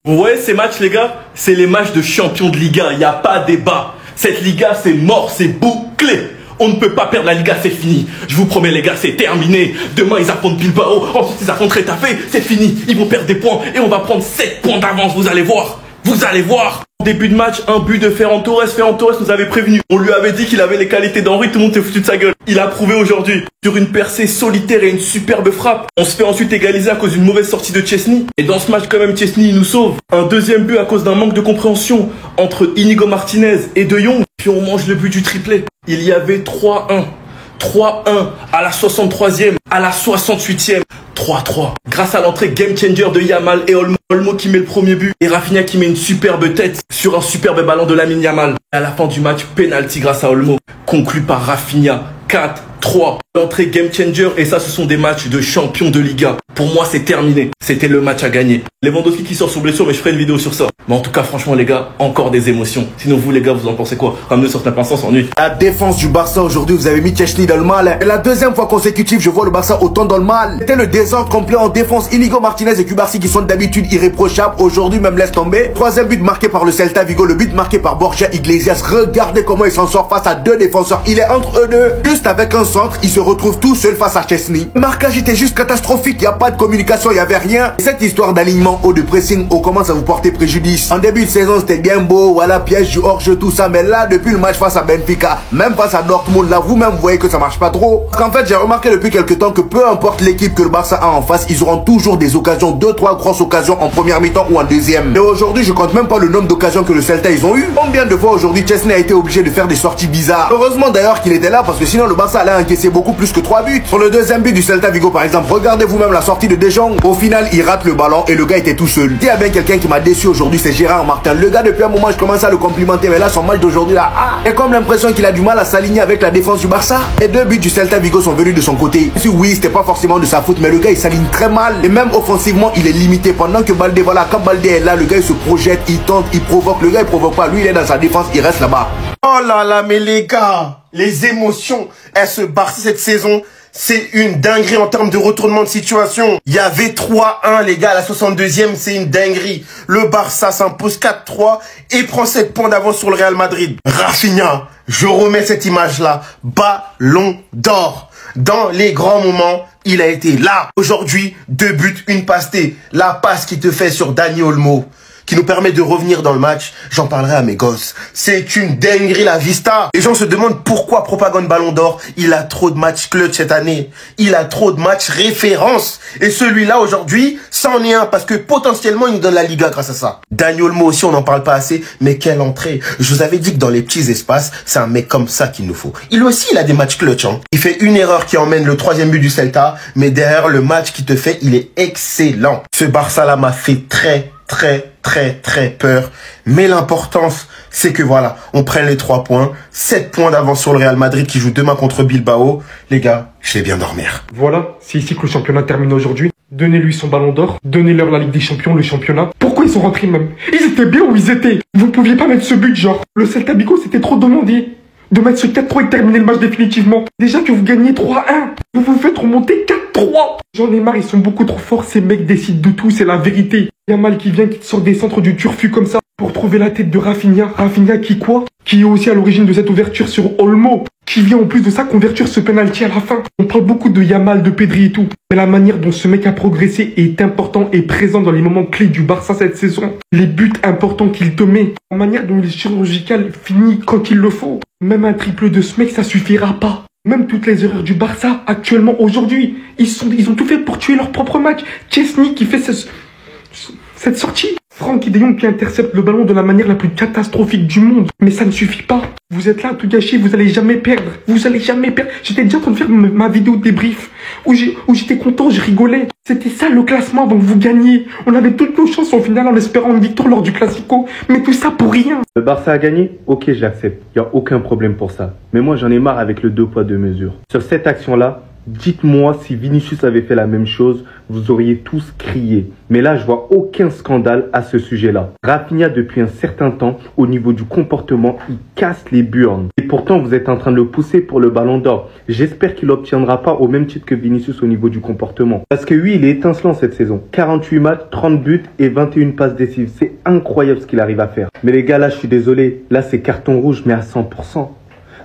Ouais, ces matchs, les gars, c'est les matchs de champion de Liga. Il n'y a pas débat. Cette Liga, c'est mort, c'est bouclé. On ne peut pas perdre la Liga, c'est fini. Je vous promets, les gars, c'est terminé. Demain, ils affrontent Bilbao. Ensuite, ils affrontent Retafe. C'est fini. Ils vont perdre des points. Et on va prendre 7 points d'avance. Vous allez voir. Vous allez voir. Début de match, un but de Ferran Torres. Ferran Torres nous avait prévenu. On lui avait dit qu'il avait les qualités d'Henry. Tout le monde s'est foutu de sa gueule. Il a prouvé aujourd'hui. Sur une percée solitaire et une superbe frappe. On se fait ensuite égaliser à cause d'une mauvaise sortie de Chesney. Et dans ce match, quand même, Chesney, il nous sauve. Un deuxième but à cause d'un manque de compréhension entre Inigo Martinez et De Jong. Puis on mange le but du triplé. Il y avait 3-1. 3-1 à la 63e, à la 68e, 3-3. Grâce à l'entrée game changer de Yamal et Olmo. Olmo qui met le premier but et Rafinha qui met une superbe tête sur un superbe ballon de Lamine Yamal. Et à la fin du match, penalty grâce à Olmo, conclu par Rafinha. 4-3. L'entrée game changer et ça, ce sont des matchs de champion de Liga. Pour moi, c'est terminé. C'était le match à gagner. Lewandowski qui sort sur blessure, mais je ferai une vidéo sur ça. Mais en tout cas, franchement, les gars, encore des émotions. Sinon, vous, les gars, vous en pensez quoi? Ramenez sur Snap Instant, s'ennuie. La défense du Barça aujourd'hui, vous avez mis Chesney dans le mal. Et la deuxième fois consécutive, je vois le Barça autant dans le mal. C'était le désordre complet en défense. Inigo Martinez et Cubarsí qui sont d'habitude irréprochables. Aujourd'hui, même laisse tomber. Troisième but marqué par le Celta Vigo. Le but marqué par Borja Iglesias. Regardez comment il s'en sort face à deux défenseurs. Il est entre eux deux. Juste avec un centre, il se retrouve tout seul face à Chesney. Le marquage était juste catastrophique. Il n'y a pas de communication, il n'y avait rien. Et cette histoire d'alignement haut de pressing haut commence à vous porter préjudice. En début de saison, c'était bien beau. Voilà, piège du hors-jeu, tout ça. Mais là, depuis le match face à Benfica, même face à Dortmund, là, vous-même, vous voyez que ça marche pas trop. Parce qu'en fait, j'ai remarqué depuis quelques temps que peu importe l'équipe que le Barça a en face, ils auront toujours des occasions, 2-3 grosses occasions en première mi-temps ou en deuxième. Et aujourd'hui, je compte même pas le nombre d'occasions que le Celta ils ont eu. Combien de fois aujourd'hui Chesney a été obligé de faire des sorties bizarres. Heureusement d'ailleurs qu'il était là parce que sinon le Barça allait encaisser beaucoup plus que 3 buts. Sur le deuxième but du Celta Vigo par exemple, regardez vous-même la sortie de De Jong. Au final, il rate le ballon et le gars était tout seul. Il y a bien quelqu'un qui m'a déçu aujourd'hui, c'est Gérard Martin. Le gars depuis un moment je commence à le complimenter, mais là son match d'aujourd'hui là, j'ai comme l'impression qu'il a du mal à s'aligner avec la défense du Barça. Et 2 buts du Celta Vigo sont venus de son côté. Si oui, c'était pas forcément de sa faute, mais le gars il s'aligne très mal. Et même offensivement, il est limité. Pendant que Baldé, voilà, quand Baldé est là, le gars il se projette, il tente, il provoque. Le gars il provoque pas, lui il est dans sa défense, il reste là-bas. Oh là là, mais les gars, les émotions, elles se Barça cette saison. C'est une dinguerie en termes de retournement de situation. Il y avait 3-1 les gars à la 62e, c'est une dinguerie. Le Barça s'impose 4-3 et prend 7 points d'avance sur le Real Madrid. Rafinha, je remets cette image-là. Ballon d'or. Dans les grands moments, il a été là. Aujourd'hui, 2 buts, une passe T. La passe qui te fait sur Dani Olmo, qui nous permet de revenir dans le match, j'en parlerai à mes gosses. C'est une dinguerie la Vista. Les gens se demandent pourquoi Propagande Ballon d'Or, il a trop de matchs clutch cette année. Il a trop de matchs références. Et celui-là aujourd'hui, c'en est un parce que potentiellement il nous donne la Liga grâce à ça. Dani Olmo aussi, on n'en parle pas assez, mais quelle entrée. Je vous avais dit que dans les petits espaces, c'est un mec comme ça qu'il nous faut. Il aussi, il a des matchs clutch. Hein. Il fait une erreur qui emmène le 3e but du Celta, mais derrière le match qu'il te fait, il est excellent. Ce Barça-là m'a fait très peur. Mais l'importance, c'est que voilà, on prenne les 3 points, 7 points d'avance sur le Real Madrid qui joue demain contre Bilbao. Les gars, je vais bien dormir. Voilà, c'est ici que le championnat termine aujourd'hui. Donnez-lui son ballon d'or, donnez-leur la Ligue des Champions, le championnat. Pourquoi ils sont rentrés même? Ils étaient bien où ils étaient. Vous pouviez pas mettre ce but genre. Le Celta Vigo c'était trop demandé. De mettre ce 4-3 et de terminer le match définitivement. Déjà que vous gagnez 3-1, vous vous faites remonter 4-3. J'en ai marre, ils sont beaucoup trop forts, ces mecs décident de tout, c'est la vérité. Yamal qui vient, qui te sort des centres du turfu comme ça pour trouver la tête de Rafinha. Rafinha qui quoi? Qui est aussi à l'origine de cette ouverture sur Olmo. Qui vient en plus de ça convertir ce penalty à la fin. On parle beaucoup de Yamal, de Pedri et tout. Mais la manière dont ce mec a progressé est important et présent dans les moments clés du Barça cette saison. Les buts importants qu'il te met. La manière dont il est chirurgical finit quand il le faut. Même un triple de ce mec, ça suffira pas. Même toutes les erreurs du Barça, actuellement, aujourd'hui, ils ont tout fait pour tuer leur propre match. Chesney qui fait cette sortie. Francky de Jong qui intercepte le ballon de la manière la plus catastrophique du monde. Mais ça ne suffit pas. Vous êtes là à tout gâcher, vous allez jamais perdre. Vous allez jamais perdre. J'étais déjà en train de faire ma vidéo débrief. Où j'étais content, je rigolais. C'était ça le classement avant que vous gagniez. On avait toutes nos chances au final en espérant une victoire lors du Classico. Mais tout ça pour rien. Le Barça a gagné? Ok, j'accepte. Il n'y a aucun problème pour ça. Mais moi j'en ai marre avec le 2 poids 2 mesures. Sur cette action-là, Dites-moi si Vinicius avait fait la même chose, vous auriez tous crié. Mais là, je vois aucun scandale à ce sujet-là. Rafinha, depuis un certain temps, au niveau du comportement, il casse les burnes. Et pourtant, vous êtes en train de le pousser pour le Ballon d'Or. J'espère qu'il n'obtiendra pas au même titre que Vinicius au niveau du comportement. Parce que oui, il est étincelant cette saison. 48 matchs, 30 buts et 21 passes décisives. C'est incroyable ce qu'il arrive à faire. Mais les gars, là, je suis désolé. Là, c'est carton rouge, mais à 100%.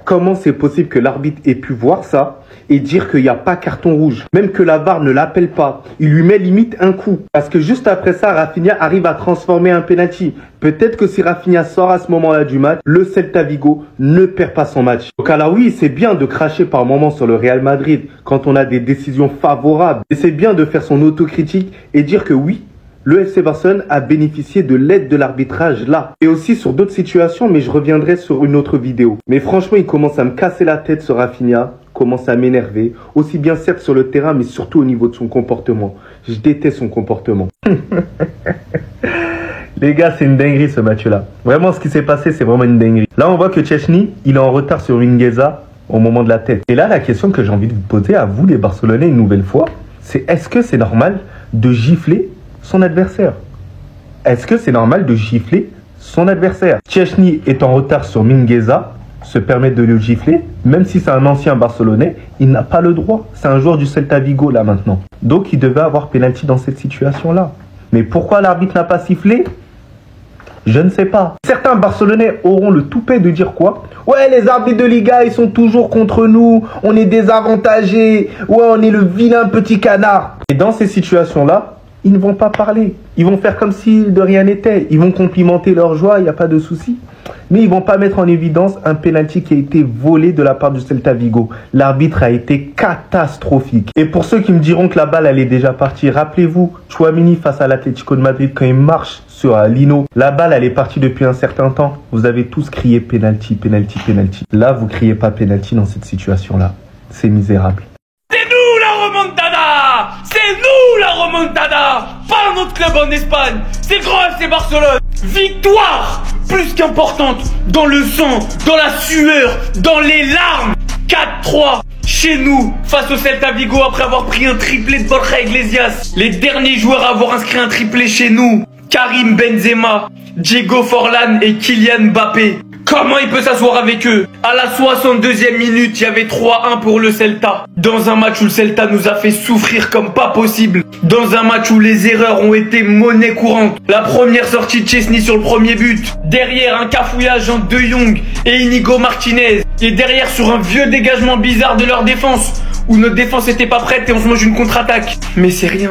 Comment c'est possible que l'arbitre ait pu voir ça et dire qu'il n'y a pas carton rouge? Même que la VAR ne l'appelle pas. Il lui met limite un coup. Parce que juste après ça, Rafinha arrive à transformer un penalty. Peut-être que si Rafinha sort à ce moment-là du match, le Celta Vigo ne perd pas son match. Donc alors oui, c'est bien de cracher par moments sur le Real Madrid quand on a des décisions favorables. Et c'est bien de faire son autocritique et dire que oui, le FC Barcelone a bénéficié de l'aide de l'arbitrage là. Et aussi sur d'autres situations, mais je reviendrai sur une autre vidéo. Mais franchement, il commence à me casser la tête sur Rafinha, commence à m'énerver. Aussi bien certes sur le terrain, mais surtout au niveau de son comportement. Je déteste son comportement. Les gars, c'est une dinguerie ce match-là. Vraiment, ce qui s'est passé, c'est vraiment une dinguerie. Là, on voit que Szczęsny, il est en retard sur Mingueza au moment de la tête. Et là, la question que j'ai envie de vous poser à vous, les Barcelonais, une nouvelle fois, c'est est-ce que c'est normal de gifler son adversaire? Est-ce que c'est normal de gifler son adversaire? Szczęsny est en retard sur Mingueza, se permet de le gifler, même si c'est un ancien Barcelonais, il n'a pas le droit. C'est un joueur du Celta Vigo là maintenant. Donc il devait avoir pénalty dans cette situation-là. Mais pourquoi l'arbitre n'a pas sifflé? Je ne sais pas. Certains Barcelonais auront le toupet de dire quoi? Ouais, les arbitres de Liga, ils sont toujours contre nous. On est désavantagés. Ouais, on est le vilain petit canard. Et dans ces situations-là, ils ne vont pas parler. Ils vont faire comme si de rien n'était. Ils vont complimenter leur joie, il n'y a pas de souci. Mais ils ne vont pas mettre en évidence un penalty qui a été volé de la part du Celta Vigo. L'arbitre a été catastrophique. Et pour ceux qui me diront que la balle elle est déjà partie, rappelez-vous, Tchouaméni face à l'Atlético de Madrid quand il marche sur Lino, la balle elle est partie depuis un certain temps. Vous avez tous crié penalty, penalty, penalty. Là, vous criez pas penalty dans cette situation-là. C'est misérable. C'est nous la remontada, pas notre club en Espagne, c'est grand FC Barcelone. Victoire plus qu'importante, dans le sang, dans la sueur, dans les larmes. 4-3 chez nous face au Celta Vigo après avoir pris un triplé de Borja Iglesias. Les derniers joueurs à avoir inscrit un triplé chez nous, Karim Benzema, Diego Forlán et Kylian Mbappé. Comment il peut s'asseoir avec eux? À la 62e minute, il y avait 3-1 pour le Celta. Dans un match où le Celta nous a fait souffrir comme pas possible. Dans un match où les erreurs ont été monnaie courante. La première sortie de Szczęsny sur le premier but. Derrière, un cafouillage entre De Jong et Inigo Martinez. Et derrière, sur un vieux dégagement bizarre de leur défense. Où notre défense était pas prête et on se mange une contre-attaque. Mais c'est rien.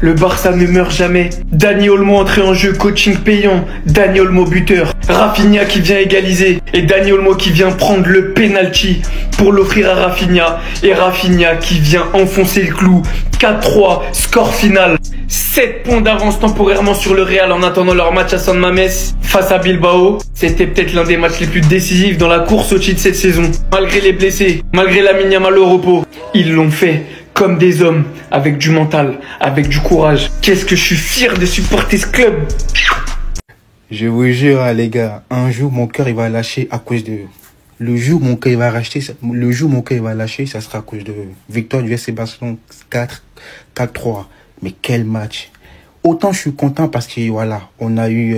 Le Barça ne meurt jamais. Dani Olmo entré en jeu, coaching payant. Dani Olmo buteur. Rafinha qui vient égaliser. Et Dani Olmo qui vient prendre le penalty pour l'offrir à Rafinha. Et Rafinha qui vient enfoncer le clou. 4-3, score final. 7 points d'avance temporairement sur le Real en attendant leur match à San Mamés face à Bilbao. C'était peut-être l'un des matchs les plus décisifs dans la course au titre cette saison. Malgré les blessés, malgré Lamine Yamal au repos, ils l'ont fait. Comme des hommes, avec du mental, avec du courage. Qu'est-ce que je suis fier de supporter ce club. Je vous jure, les gars, un jour mon cœur il va lâcher à cause de eux. Le jour où mon cœur il va lâcher, ça sera à cause de eux. Victoire du FC Barcelone 4-3. Mais quel match. Autant je suis content parce que voilà, on a eu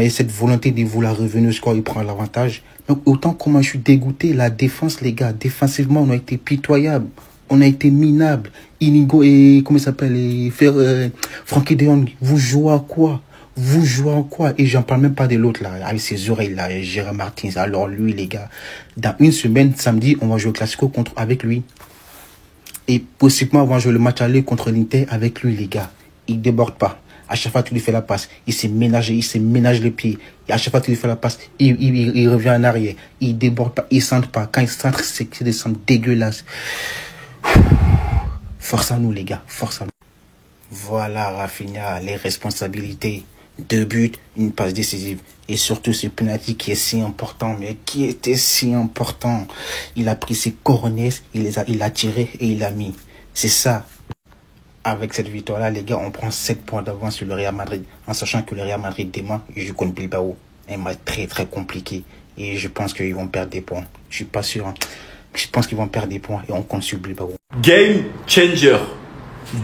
cette volonté de vouloir revenir au score et prendre l'avantage. Mais autant comment je suis dégoûté, la défense, les gars, défensivement on a été pitoyable. On a été minable. Inigo et, comment il s'appelle, Frankie de Jong, vous jouez à quoi? Vous jouez à quoi? Et j'en parle même pas de l'autre, là, avec ses oreilles, là, Gérard Martins. Alors, lui, les gars, dans une semaine, samedi, on va jouer au Classico avec lui. Et possiblement, on va jouer le match aller contre l'Inter avec lui, les gars. Il déborde pas. À chaque fois qu'il lui fait la passe, il s'est ménage les pieds. Et à chaque fois qu'il lui fait la passe, il revient en arrière. Il déborde pas, il centre pas. Quand il centre, c'est des centres dégueulasses. Force à nous les gars, force à nous. Voilà Rafinha, les responsabilités. 2 buts, une passe décisive. Et surtout ce penalty qui est si important, mais qui était si important. Il a pris ses coronets, il a tiré et il a mis. C'est ça. Avec cette victoire-là, les gars, on prend 7 points d'avance sur le Real Madrid. En sachant que le Real Madrid demain, il joue contre Bilbao. Un match très très compliqué. Et je pense qu'ils vont perdre des points. Je suis pas sûr. Hein. je pense qu'ils vont perdre des points et on compte sur Bilbao. Game changer.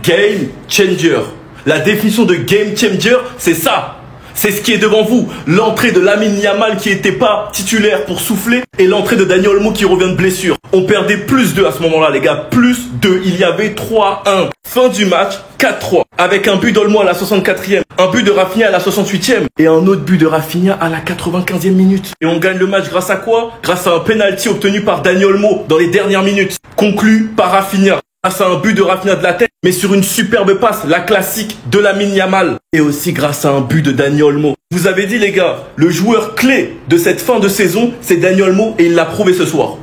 Game changer. La définition de game changer, c'est ça. C'est ce qui est devant vous. L'entrée de Lamine Yamal qui n'était pas titulaire pour souffler et l'entrée de Dani Olmo qui revient de blessure. On perdait +2 à ce moment-là, les gars. +2. Il y avait 3-1. Fin du match, 4-3. Avec un but d'Olmo à la 64e, un but de Rafinha à la 68e et un autre but de Rafinha à la 95e minute. Et on gagne le match grâce à quoi? Grâce à un penalty obtenu par Dani Olmo dans les dernières minutes. Conclu par Rafinha. Grâce à un but de Rafinha de la tête, mais sur une superbe passe, la classique de Lamine Yamal. Et aussi grâce à un but de Dani Olmo. Vous avez dit les gars, le joueur clé de cette fin de saison, c'est Dani Olmo et il l'a prouvé ce soir.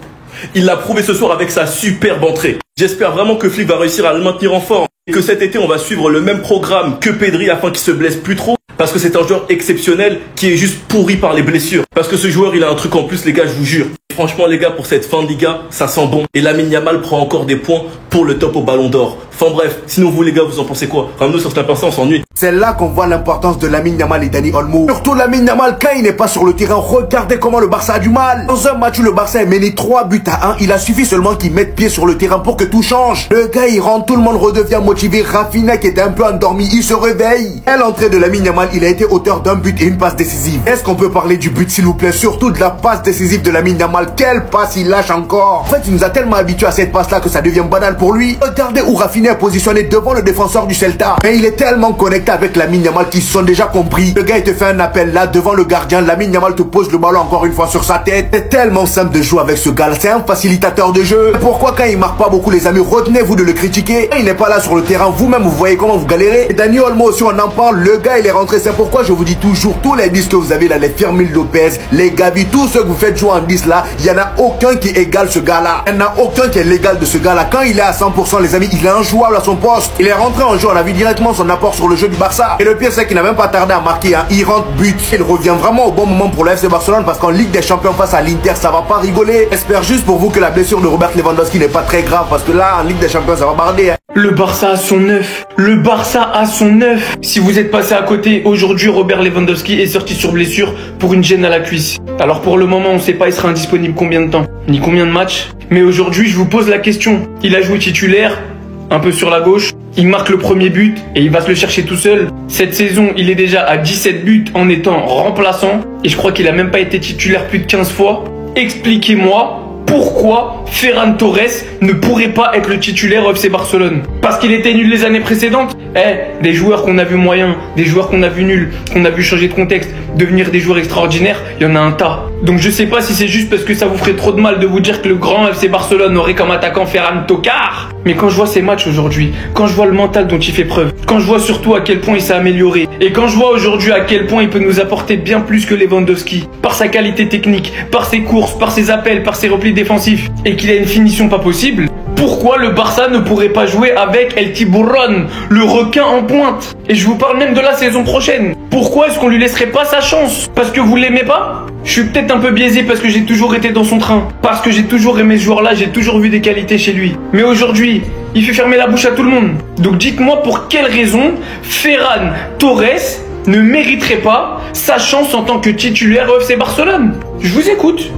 Il l'a prouvé ce soir avec sa superbe entrée. J'espère vraiment que Flick va réussir à le maintenir en forme. Et que cet été, on va suivre le même programme que Pedri afin qu'il se blesse plus trop. Parce que c'est un joueur exceptionnel qui est juste pourri par les blessures. Parce que ce joueur, il a un truc en plus, les gars, je vous jure. Franchement, les gars, pour cette fin de Liga, ça sent bon. Et Lamine Yamal prend encore des points pour le top au Ballon d'Or. Enfin bref, sinon vous les gars, vous en pensez quoi? Ramenez-nous sur Snap Insta, on s'ennuie. C'est là qu'on voit l'importance de Lamine Yamal et Dani Olmo. Surtout Lamine Yamal, quand il n'est pas sur le terrain, regardez comment le Barça a du mal. Dans un match où le Barça est mené 3 buts à 1, il a suffi seulement qu'il mette pied sur le terrain pour que tout change. Le gars, il rentre, tout le monde redevient motivé. Rafinha qui était un peu endormi, il se réveille. À l'entrée de Lamine Yamal, il a été auteur d'un but et une passe décisive. Est-ce qu'on peut parler du but s'il vous plaît? Surtout de la passe décisive de Lamine Yamal. Quelle passe il lâche encore. En fait, il nous a tellement habitués à cette passe-là que ça devient banal pour lui. Regardez où Rafinha est positionné devant le défenseur du Celta. Mais il est tellement connecté avec Lamine Yamal qu'ils se sont déjà compris. Le gars, il te fait un appel là devant le gardien. Lamine Yamal te pose le ballon encore une fois sur sa tête. C'est tellement simple de jouer avec ce gars-là. C'est un facilitateur de jeu. Pourquoi quand il marque pas beaucoup les amis, retenez-vous de le critiquer. Il n'est pas là sur le terrain. Vous-même, vous voyez comment vous galérez. Et Dani Olmo aussi, on en parle. Le gars, il est rentré. C'est pourquoi je vous dis toujours, tous les 10 que vous avez là, les Fermin Lopez, les Gavi, tous ceux que vous faites jouer en 10 là, il y en a aucun qui égale ce gars-là. Il n'y en a aucun qui est l'égal de ce gars-là. Quand il est à 100%, les amis, il est injouable à son poste. Il est rentré en jeu, on a vu directement son apport sur le jeu du Barça. Et le pire, c'est qu'il n'a même pas tardé à marquer. Hein. Il rentre but. Il revient vraiment au bon moment pour le FC Barcelone parce qu'en Ligue des Champions face à l'Inter, ça va pas rigoler. J'espère juste pour vous que la blessure de Robert Lewandowski n'est pas très grave parce que là, en Ligue des Champions, ça va barder. Hein. Le Barça a son 9. Le Barça a son 9. Si vous êtes passé à côté, aujourd'hui, Robert Lewandowski est sorti sur blessure pour une gêne à la cuisse. Alors pour le moment, on ne sait pas il sera indisponible combien de temps, ni combien de matchs. Mais aujourd'hui, je vous pose la question. Il a joué titulaire, un peu sur la gauche. Il marque le premier but et il va se le chercher tout seul. Cette saison, il est déjà à 17 buts en étant remplaçant. Et je crois qu'il a même pas été titulaire plus de 15 fois. Expliquez-moi pourquoi Ferran Torres ne pourrait pas être le titulaire au FC Barcelone. Parce qu'il était nul les années précédentes. Des joueurs qu'on a vu moyens, des joueurs qu'on a vu nuls, qu'on a vu changer de contexte, devenir des joueurs extraordinaires, il y en a un tas. Donc je sais pas si c'est juste parce que ça vous ferait trop de mal de vous dire que le grand FC Barcelone aurait comme attaquant Ferran Tocard. Mais quand je vois ses matchs aujourd'hui, quand je vois le mental dont il fait preuve, quand je vois surtout à quel point il s'est amélioré, et quand je vois aujourd'hui à quel point il peut nous apporter bien plus que Lewandowski, par sa qualité technique, par ses courses, par ses appels, par ses replis défensifs, et qu'il a une finition pas possible, pourquoi le Barça ne pourrait pas jouer avec El Tiburon, le requin en pointe? Et je vous parle même de la saison prochaine. Pourquoi est-ce qu'on lui laisserait pas sa chance? Parce que vous l'aimez pas? Je suis peut-être un peu biaisé parce que j'ai toujours été dans son train. Parce que j'ai toujours aimé ce joueur-là, j'ai toujours vu des qualités chez lui. Mais aujourd'hui, il fait fermer la bouche à tout le monde. Donc dites-moi pour quelle raison Ferran Torres ne mériterait pas sa chance en tant que titulaire au FC Barcelone? Je vous écoute.